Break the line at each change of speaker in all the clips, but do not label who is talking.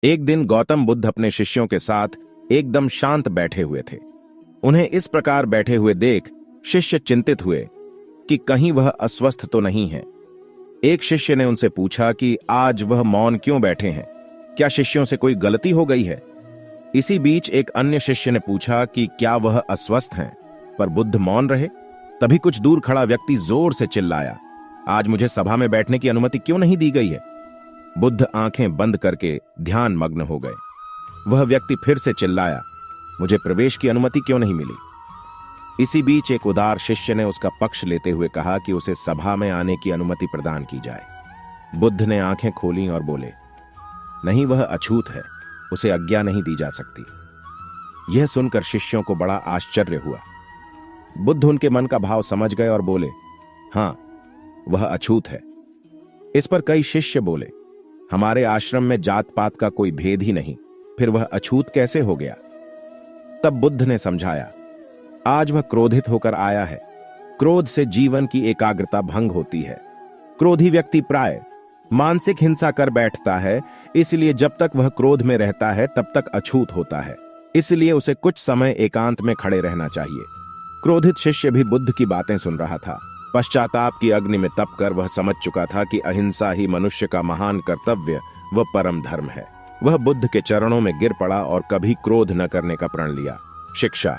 एक दिन गौतम बुद्ध अपने शिष्यों के साथ एकदम शांत बैठे हुए थे। उन्हें इस प्रकार बैठे हुए देख शिष्य चिंतित हुए कि कहीं वह अस्वस्थ तो नहीं है। एक शिष्य ने उनसे पूछा कि आज वह मौन क्यों बैठे हैं, क्या शिष्यों से कोई गलती हो गई है। इसी बीच एक अन्य शिष्य ने पूछा कि क्या वह अस्वस्थ हैं, पर बुद्ध मौन रहे। तभी कुछ दूर खड़ा व्यक्ति जोर से चिल्लाया, आज मुझे सभा में बैठने की अनुमति क्यों नहीं दी गई है। बुद्ध आंखें बंद करके ध्यान मग्न हो गए। वह व्यक्ति फिर से चिल्लाया, मुझे प्रवेश की अनुमति क्यों नहीं मिली। इसी बीच एक उदार शिष्य ने उसका पक्ष लेते हुए कहा कि उसे सभा में आने की अनुमति प्रदान की जाए। बुद्ध ने आंखें खोली और बोले, नहीं, वह अछूत है, उसे आज्ञा नहीं दी जा सकती। यह सुनकर शिष्यों को बड़ा आश्चर्य हुआ। बुद्ध उनके मन का भाव समझ गए और बोले, हां, वह अछूत है। इस पर कई शिष्य बोले, हमारे आश्रम में जात पात का कोई भेद ही नहीं, फिर वह अछूत कैसे हो गया। तब बुद्ध ने समझाया, आज वह क्रोधित होकर आया है। क्रोध से जीवन की एकाग्रता भंग होती है। क्रोधी व्यक्ति प्राय मानसिक हिंसा कर बैठता है, इसलिए जब तक वह क्रोध में रहता है तब तक अछूत होता है। इसलिए उसे कुछ समय एकांत में खड़े रहना चाहिए। क्रोधित शिष्य भी बुद्ध की बातें सुन रहा था। पश्चाताप की अग्नि में तपकर वह समझ चुका था कि अहिंसा ही मनुष्य का महान कर्तव्य व परम धर्म है। वह बुद्ध के चरणों में गिर पड़ा और कभी क्रोध न करने का प्रण लिया। शिक्षा,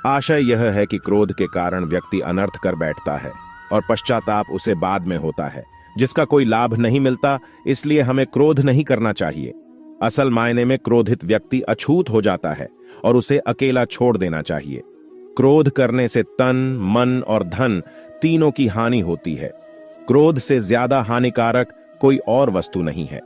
आशय यह है कि क्रोध के कारण व्यक्ति अनर्थ कर बैठता है और पश्चाताप उसे बाद में होता है, जिसका कोई लाभ नहीं मिलता। इसलिए हमें क्रोध नहीं करना चाहिए। असल मायने में क्रोधित व्यक्ति अछूत हो जाता है और उसे अकेला छोड़ देना चाहिए। क्रोध करने से तन, मन और धन तीनों की हानि होती है। क्रोध से ज्यादा हानिकारक कोई और वस्तु नहीं है।